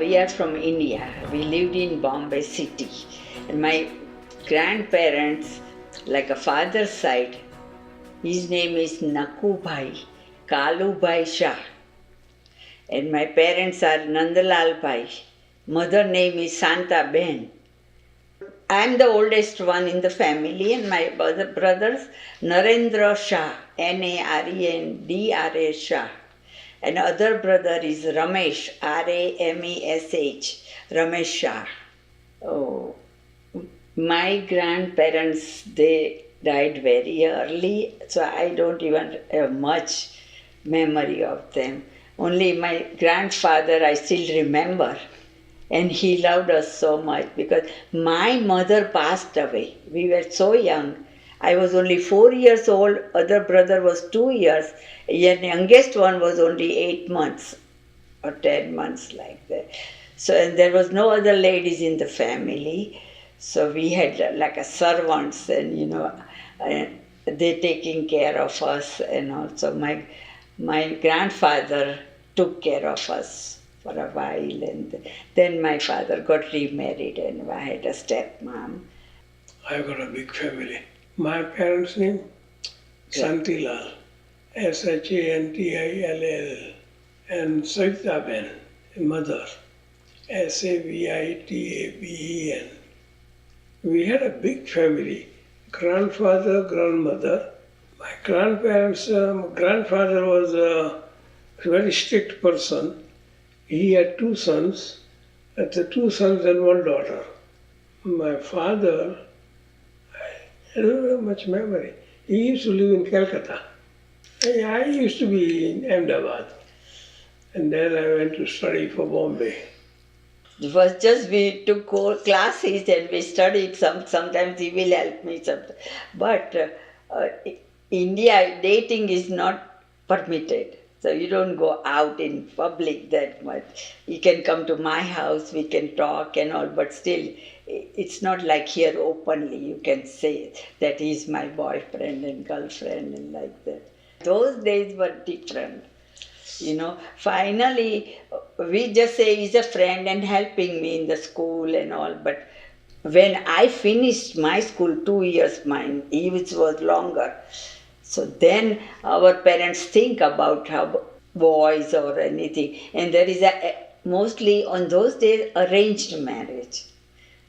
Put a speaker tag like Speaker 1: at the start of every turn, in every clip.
Speaker 1: We are from India. We lived in Bombay city. And my grandparents, like a father's side, his name is Nakubhai, Kalubhai Shah. And my parents are Nandalal Bhai. Mother name is Santa Ben. I am the oldest one in the family, and my other brothers, Narendra Shah, Narendra Shah. And other brother is Ramesh, Ramesh, Ramesh Shah. Oh, my grandparents, they died very early, so I don't even have much memory of them. Only my grandfather I still remember. And he loved us so much because my mother passed away. We were so young. I was only 4 years old, other brother was 2 years, and youngest one was only 8 months or 10 months like that. So and there was no other ladies in the family. So we had like a servants and they taking care of us, and also my grandfather took care of us for a while, and then my father got remarried and I had a stepmom.
Speaker 2: I got a big family. My parents' name, Santilal, Shantillal, and Savita Ben, mother, Savitaben. We had a big family, grandfather, grandmother. My grandfather was a very strict person. He had 2 sons, the 2 sons and 1 daughter. My father, I don't have much memory. He used to live in Calcutta. I used to be in Ahmedabad. And then I went to study for Bombay.
Speaker 1: It was just we took classes and we studied. Sometimes he will help me. But India, dating is not permitted. So you don't go out in public that much. You can come to my house, we can talk and all, but still, it's not like here openly. You can say that he's my boyfriend and girlfriend and like that. Those days were different. Finally, we just say he's a friend and helping me in the school and all, but when I finished my school, 2 years mine, his was longer. So then our parents think about how boys or anything. And there is mostly on those days arranged marriage.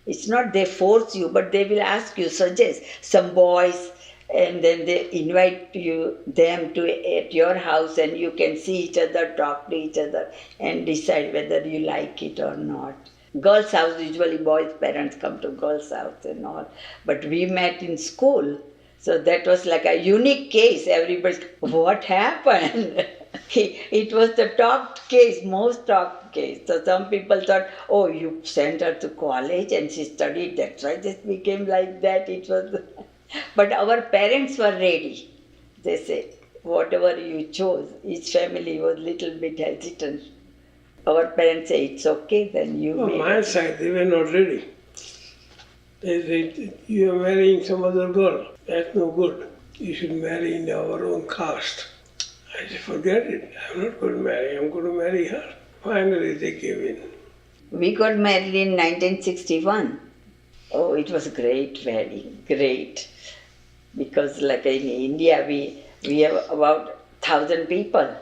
Speaker 1: It's not they force you, but they will ask you, suggest some boys, and then they invite them at your house, and you can see each other, talk to each other, and decide whether you like it or not. Girls' house, usually boys' parents come to girls' house and all. But we met in school. So that was like a unique case. Everybody, what happened? It was the talked case, most talked case. So some people thought, oh, you sent her to college and she studied, that's why this became like that. It was, but our parents were ready. They said, whatever you chose. Each family was a little bit hesitant. Our parents say, it's okay, then you
Speaker 2: On my side, they were not ready. They said, you are marrying some other girl. That's no good. You should marry in our own caste. I said, forget it. I'm not going to marry. I'm going to marry her. Finally, they gave in.
Speaker 1: We got married in 1961. Oh, it was a great wedding, great. Because like in India, we have about 1,000 people.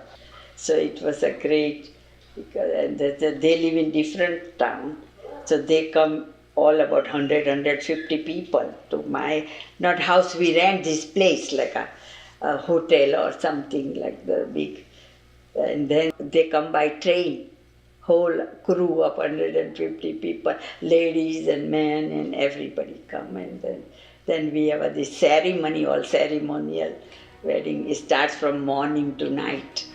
Speaker 1: So it was a great, and they live in different town. So they come all about 100, 150 people to my, not house, we rent this place like a hotel or something like the big. And then they come by train, whole crew of 150 people, ladies and men and everybody come. And then we have this ceremony, all ceremonial wedding. It starts from morning to night.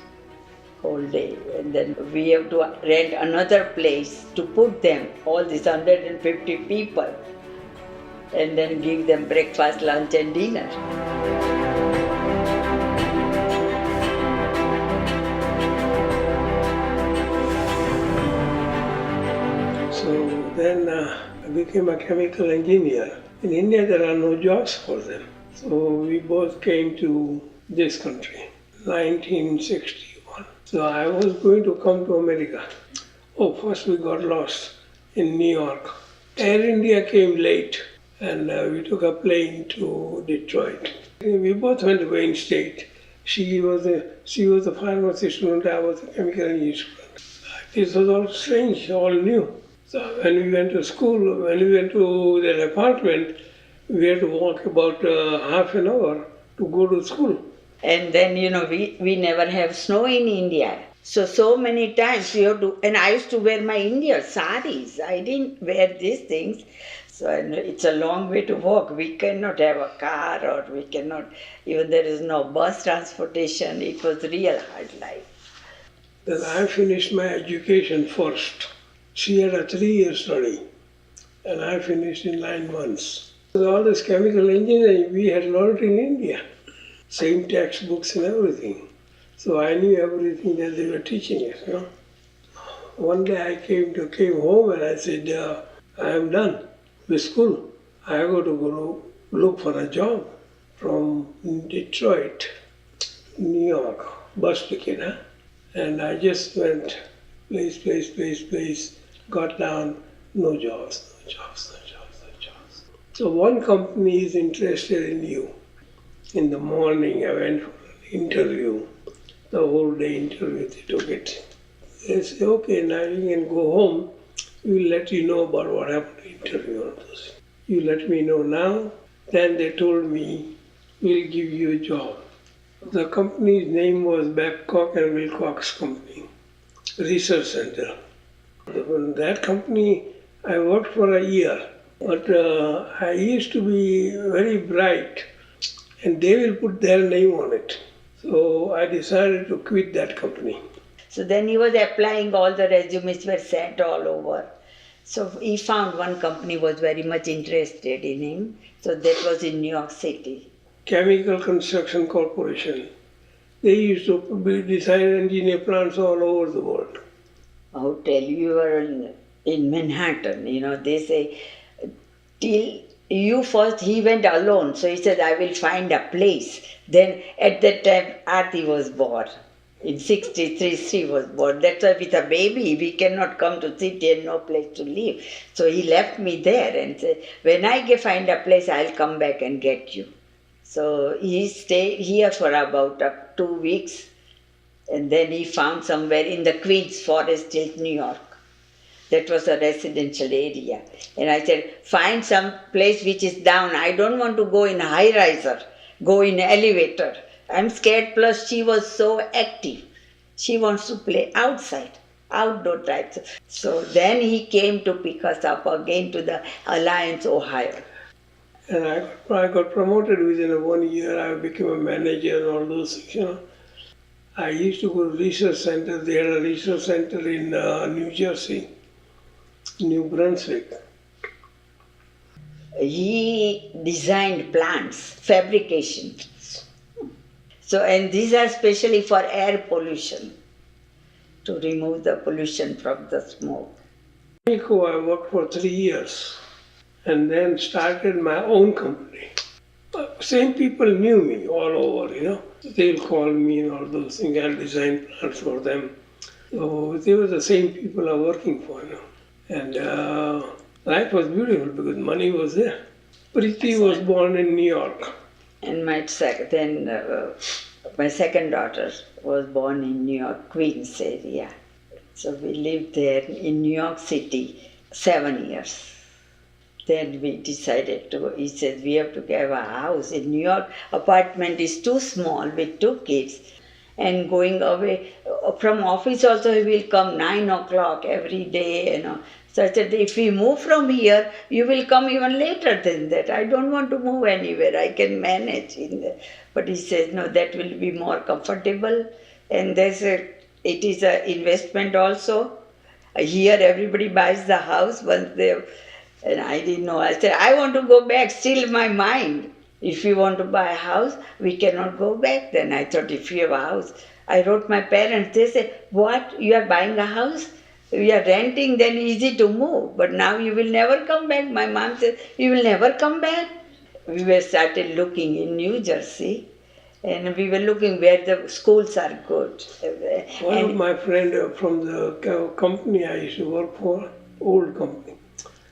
Speaker 1: Whole day, and then we have to rent another place to put them, all these 150 people, and then give them breakfast, lunch and dinner.
Speaker 2: So then I became a chemical engineer. In India there are no jobs for them. So we both came to this country, 1960. So I was going to come to America. Oh, first we got lost in New York. Air India came late, and we took a plane to Detroit. We both went to Wayne State. She was a pharmacy student. I was a chemical engineering student. This was all strange, all new. So when we went to school, when we went to their apartment, we had to walk about half an hour to go to school.
Speaker 1: And then, we never have snow in India. So many times you have to, and I used to wear my Indian saris. I didn't wear these things. So and it's a long way to walk. We cannot have a car, or we cannot, even there is no bus transportation. It was real hard life.
Speaker 2: Then I finished my education first. She had a 3-year study, and I finished in 9 months. All this chemical engineering we had learned in India, same textbooks and everything. So I knew everything that they were teaching us. One day I came home and I said, I am done with school. I got to go look for a job from Detroit, New York, bus ticket. And I just went place, got down, no jobs. So one company is interested in you. In the morning I went for an interview, the whole day interview, they took it. They said, okay, now you can go home. We'll let you know about what happened in the interview. You let me know now. Then they told me, we'll give you a job. The company's name was Babcock and Wilcox Company, Research Center. In that company, I worked for a year. But I used to be very bright, and they will put their name on it. So I decided to quit that company.
Speaker 1: So then he was applying, all the resumes were sent all over. So he found one company was very much interested in him. So that was in New York City.
Speaker 2: Chemical Construction Corporation. They used to design and engineer plants all over the world.
Speaker 1: I'll tell you, you were in Manhattan, they say, till you first, he went alone. So he said, I will find a place. Then at that time, Aarti was born. In 63, she was born. That's why with a baby, we cannot come to city and no place to live. So he left me there and said, when I find a place, I'll come back and get you. So he stayed here for about 2 weeks. And then he found somewhere in the Queens Forest Hills, New York. That was a residential area. And I said, find some place which is down. I don't want to go in a high-riser, go in an elevator. I'm scared, plus she was so active. She wants to play outside, outdoor types. So then he came to pick us up again to the Alliance, Ohio.
Speaker 2: And I got promoted within 1 year. I became a manager and all those things, I used to go to research center. They had a research center in New Jersey, New Brunswick.
Speaker 1: He designed plants, fabrication. So, and these are especially for air pollution, to remove the pollution from the smoke.
Speaker 2: In Mexico, I worked for 3 years and then started my own company. Same people knew me all over, They'll call me and all those things. I'll design plants for them. So they were the same people I'm working for, And life was beautiful because money was there. Priti was born in New York.
Speaker 1: And my second daughter was born in New York, Queens area. So we lived there in New York City 7 years. Then we decided he said, we have to have a house. In New York, apartment is too small with 2 kids. And going away from office also, he will come 9 o'clock every day, So I said, if we move from here, you will come even later than that. I don't want to move anywhere. I can manage in there. But he says, no, that will be more comfortable. And it is an investment also. Here everybody buys the house once and I didn't know. I said, I want to go back. Still in my mind. If you want to buy a house, we cannot go back. Then I thought, if you have a house. I wrote my parents. They said, what? You are buying a house? We are renting, then easy to move. But now you will never come back. My mom said, you will never come back. We were started looking in New Jersey. And we were looking where the schools are good.
Speaker 2: One of
Speaker 1: And
Speaker 2: my friend from the company I used to work for, old company,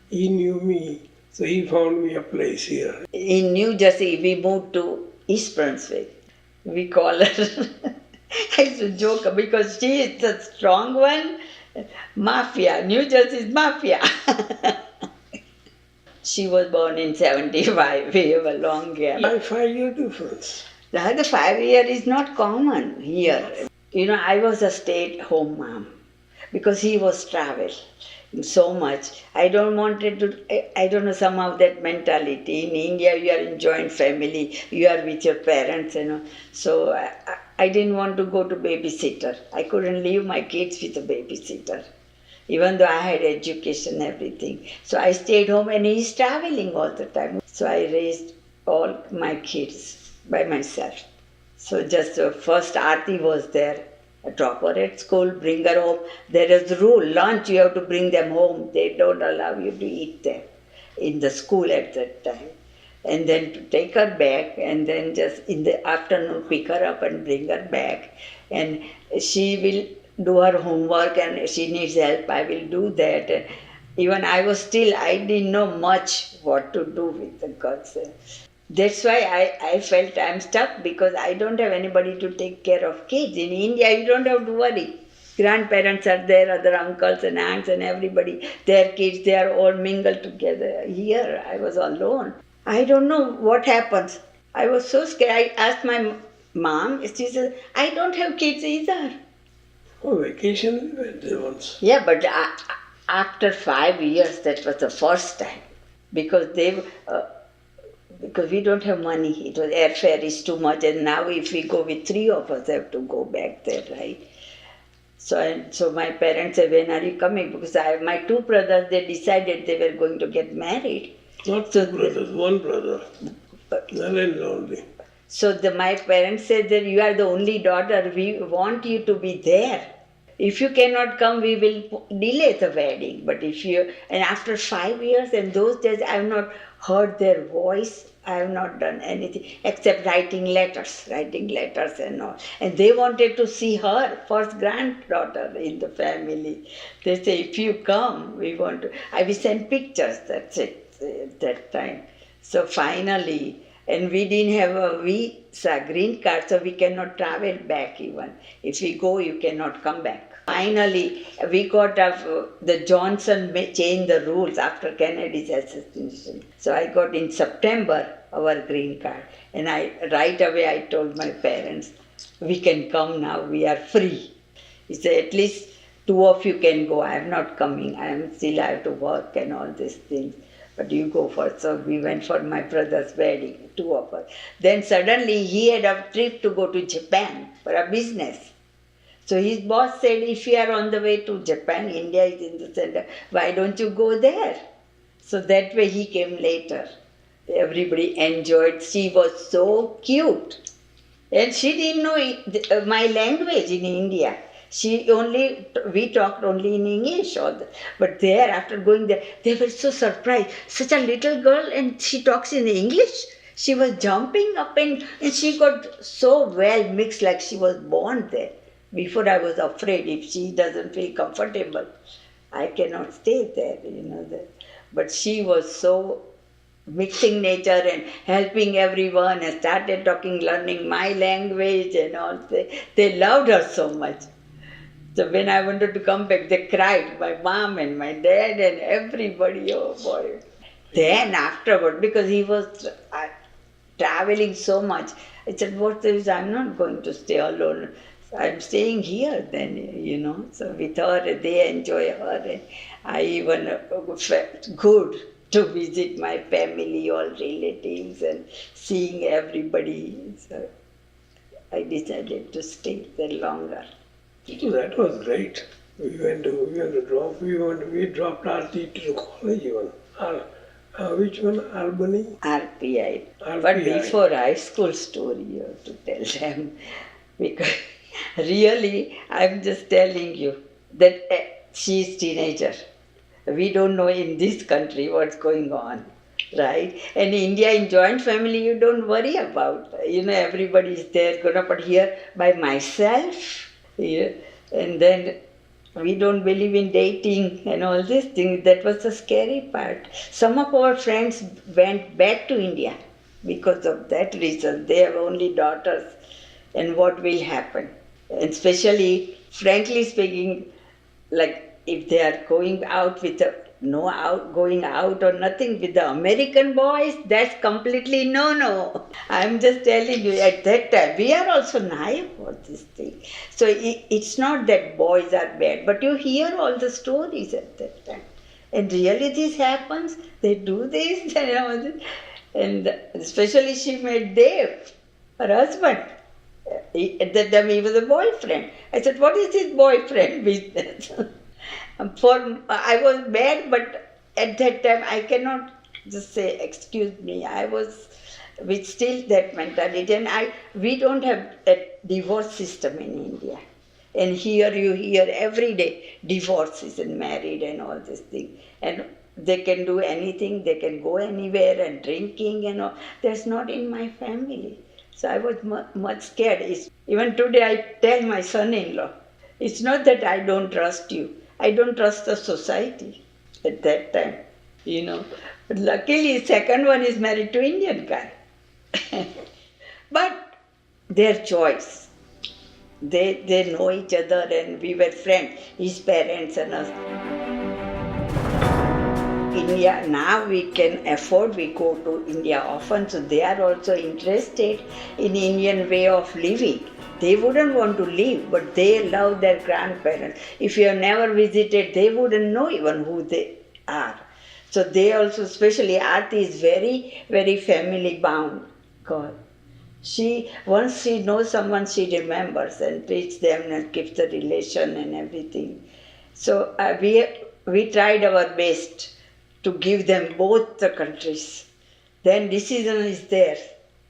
Speaker 2: he knew me, so he found me a place here.
Speaker 1: in New Jersey, we moved to East Brunswick. We call her, I used to joke because she is the strong one. Mafia, New Jersey is mafia. She was born in 75. We have a long gap.
Speaker 2: My 5 year difference.
Speaker 1: The 5 year is not common here. You know, I was a stay-at-home mom because he was travel so much. I don't wanted to. I don't know, somehow that mentality. In India, you are in joint family. You are with your parents, you know. So I didn't want to go to babysitter. I couldn't leave my kids with a babysitter, even though I had education, everything. So I stayed home, and he's traveling all the time. So I raised all my kids by myself. So just first Aarti was there. Drop her at school, bring her home. There is the rule, lunch you have to bring them home. They don't allow you to eat there in the school at that time. And then to take her back, and then just in the afternoon pick her up and bring her back. And she will do her homework, and she needs help, I will do that. And even I didn't know much what to do with the girls. That's why I felt I'm stuck, because I don't have anybody to take care of kids. In India, you don't have to worry. Grandparents are there, other uncles and aunts and everybody. Their kids, they are all mingled together. Here, I was alone. I don't know what happens. I was so scared. I asked my mom, she said, I don't have kids either.
Speaker 2: Oh, vacation we went there once.
Speaker 1: Yeah, but after 5 years, that was the first time. Because we don't have money. It was airfare is too much, and now if we go with 3 of us, have to go back there, right? So my parents said, when are you coming? Because my 2 brothers, they decided they were going to get married.
Speaker 2: Not 2 brothers, 1 brother. None only.
Speaker 1: So my parents said that you are the only daughter. We want you to be there. If you cannot come, we will delay the wedding. But and after 5 years, and those days I have not heard their voice. I have not done anything except writing letters and all. And they wanted to see her, first granddaughter in the family. They say, if you come, we want to. I will send pictures, that's it, at that time. So finally, and we didn't have a visa, green card, so we cannot travel back even. If we go, you cannot come back. Finally, we got the Johnson changed the rules after Kennedy's assassination. So I got in September our green card. And right away I told my parents, we can come now, we are free. He said, at least 2 of you can go. I am not coming. I have to work and all these things. But you go first. So we went for my brother's wedding, 2 of us. Then suddenly he had a trip to go to Japan for a business. So his boss said, if you are on the way to Japan, India is in the center, why don't you go there? So that way he came later. Everybody enjoyed. She was so cute. And she didn't know my language in India. We talked only in English. But there, after going there, they were so surprised. Such a little girl, and she talks in English. She was jumping up, and she got so well mixed, like she was born there. Before I was afraid, if she doesn't feel comfortable, I cannot stay there, But she was so mixing nature and helping everyone, and started learning my language and all. They loved her so much. So when I wanted to come back, they cried, my mom and my dad and everybody, oh boy. Then afterward, because he was traveling so much, I said, what is, I'm not going to stay alone. I'm staying here then, So with her, they enjoy her. And I even felt good to visit my family, all relatives, and seeing everybody. So I decided to stay there longer.
Speaker 2: So that was great. We dropped Aarti to college even. Which one? Albany?
Speaker 1: RPI. But before high school story, you have to tell them. Because really, I'm just telling you that she's teenager. We don't know in this country what's going on. right? And India in joint family, you don't worry about. Everybody is there, but here by myself, yeah, and then we don't believe in dating and all these things. That was the scary part. Some of our friends went back to India because of that reason. They have only daughters, and what will happen? And especially, frankly speaking, like if they are going out with no out going out or nothing with the American boys, that's completely no. I'm just telling you, at that time we are also naive for this thing. So it's not that boys are bad, but you hear all the stories at that time, and really this happens. They do this, and especially she met Dave, her husband. At that time he was a boyfriend. I said, what is this boyfriend business? I was mad, but at that time I cannot just say, excuse me. I was with still that mentality, and we don't have a divorce system in India. And here you hear every day divorces and married and all this thing. And they can do anything, they can go anywhere and drinking and all. That's not in my family. So I was much scared. Even today I tell my son-in-law, it's not that I don't trust you. I don't trust the society at that time. But luckily, second one is married to Indian guy. But their choice. They know each other, and we were friends, his parents and us. India, now we can afford, we go to India often, so they are also interested in Indian way of living. They wouldn't want to leave, but they love their grandparents. If you have never visited, they wouldn't know even who they are. So they also, especially Aarti, is very, very family bound girl. Once she knows someone, she remembers and treats them and keeps the relation and everything. So we tried our best to give them both the countries. Then decision is there,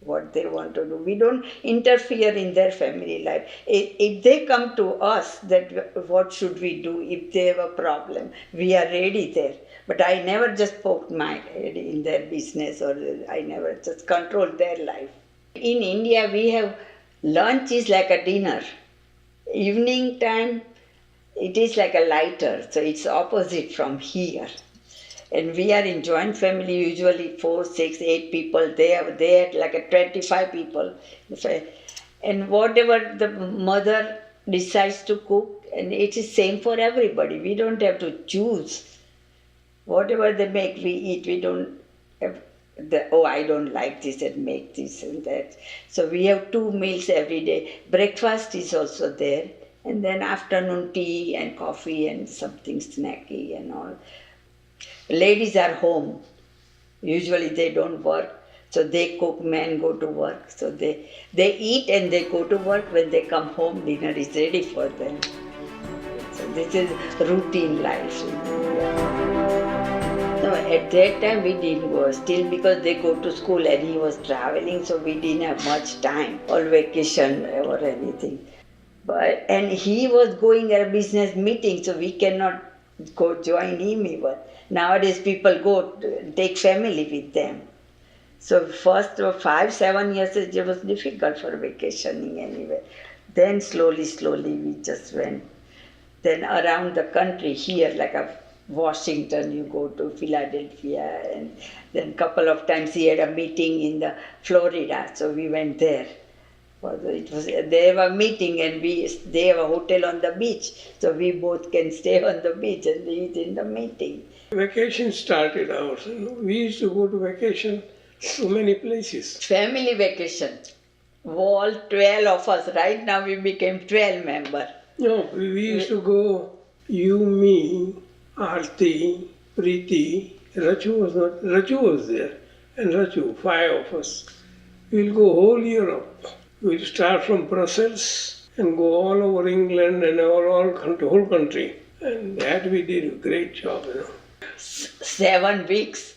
Speaker 1: what they want to do. We don't interfere in their family life. If they come to us, that what should we do if they have a problem, we are ready there. But I never just poked my head in their business, or I never just controlled their life. In India, we have lunch is like a dinner. Evening time, it is like a lighter. So it's opposite from here. And we are in joint family, usually 4, 6, 8 people. They had like a 25 people. And whatever the mother decides to cook, and it is same for everybody. We don't have to choose. Whatever they make, we eat. We don't have I don't like this and make this and that. So we have 2 meals every day. Breakfast is also there. And then afternoon tea and coffee and something snacky and all. Ladies are home. Usually they don't work. So they cook, men go to work. So they eat and they go to work. When they come home, dinner is ready for them. So this is routine life. No, at that time we didn't go still, because they go to school and he was traveling, so we didn't have much time or vacation or anything. And he was going at a business meeting, so we cannot go join him even. Nowadays people go take family with them. So first 5, 7 years it was difficult for vacationing anywhere. Then slowly we just went. Then around the country here, like a Washington, you go to Philadelphia, and then couple of times he had a meeting in the Florida, so we went there. They have a meeting and they have a hotel on the beach, so we both can stay on the beach and eat in the meeting.
Speaker 2: Vacation started out. We used to go to vacation to many places.
Speaker 1: Family vacation. All 12 of us. Right now we became 12 members.
Speaker 2: No, we used to go, you, me, Aarti, Preeti, Raju was there, and Raju, 5 of us. We'll go whole Europe. We'll start from Brussels and go all over England and whole country. And that we did a great job,
Speaker 1: 7 weeks.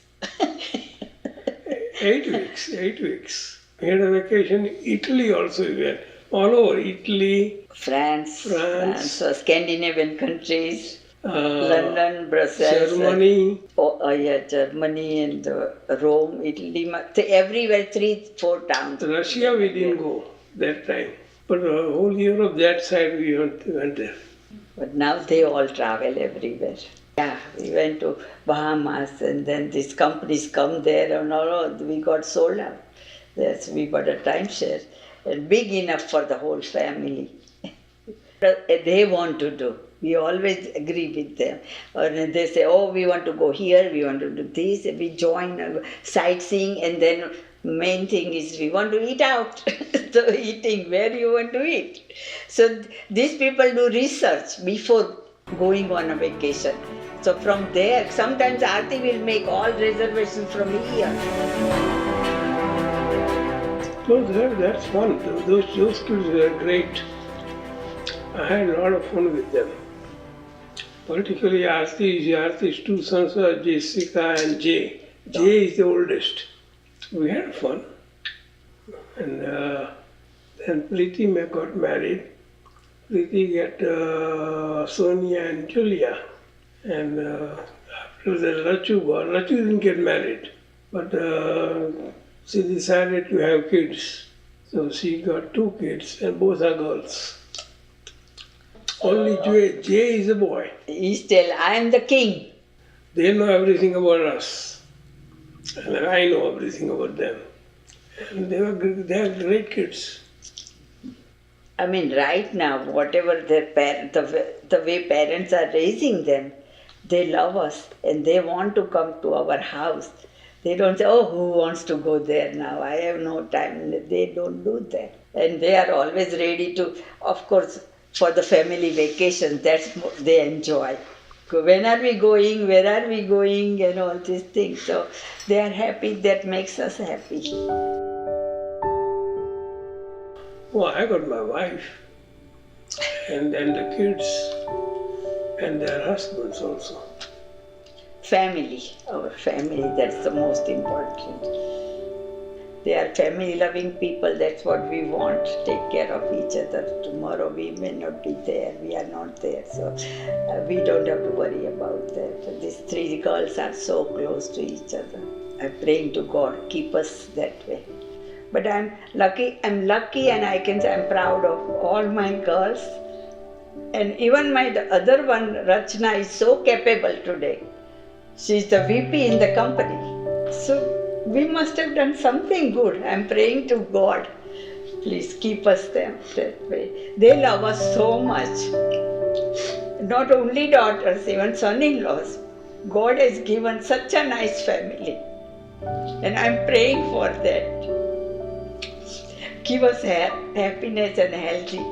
Speaker 2: 8 weeks, 8 weeks. We had a vacation in Italy also, we went. All over Italy,
Speaker 1: France, so Scandinavian countries. London, Brussels,
Speaker 2: Germany.
Speaker 1: yeah, Germany and Rome, Italy, everywhere, 3, 4 towns.
Speaker 2: Russia we didn't go that time. But whole Europe, that side we went there.
Speaker 1: But now they all travel everywhere. Yeah, we went to Bahamas and then these companies come there and all, we got sold out. Yes, we bought a timeshare and big enough for the whole family. They want to do. We always agree with them. Or they say, oh, we want to go here, we want to do this. We join sightseeing and then main thing is we want to eat out. So eating, where you want to eat. So these people do research before going on a vacation. So from there, sometimes Aarti will make all reservations from here.
Speaker 2: So that's fun. Those kids were great. I had a lot of fun with them. Particularly Aarti's two sons were Jessica and Jay. Jay is the oldest. We had fun. And then Preeti got married. Preeti got Sonia and Julia. And after that, Rachu didn't get married. But she decided to have kids. So she got 2 kids and both are girls. Only Jay is a boy.
Speaker 1: He's tell, I am the king.
Speaker 2: They know everything about us. And I know everything about them. And they are great kids.
Speaker 1: I mean, right now, whatever the way parents are raising them, they love us and they want to come to our house. They don't say, oh, who wants to go there now? I have no time. They don't do that. And they are always ready to, of course, for the family vacation, that's what they enjoy. When are we going? Where are we going? And all these things. So they are happy. That makes us happy.
Speaker 2: Well, I got my wife and the kids and their husbands also.
Speaker 1: Family, our family, that's the most important. They are family-loving people, that's what we want. Take care of each other. Tomorrow we may not be there, we are not there, so we don't have to worry about that. But these 3 girls are so close to each other. I'm praying to God, keep us that way. But I'm lucky and I can say I'm proud of all my girls. And even the other one, Rachna, is so capable today. She's the VP in the company. So we must have done something good. I'm praying to God. Please keep us that way. They love us so much. Not only daughters, even son-in-laws. God has given such a nice family. And I'm praying for that. Give us happiness and healthy.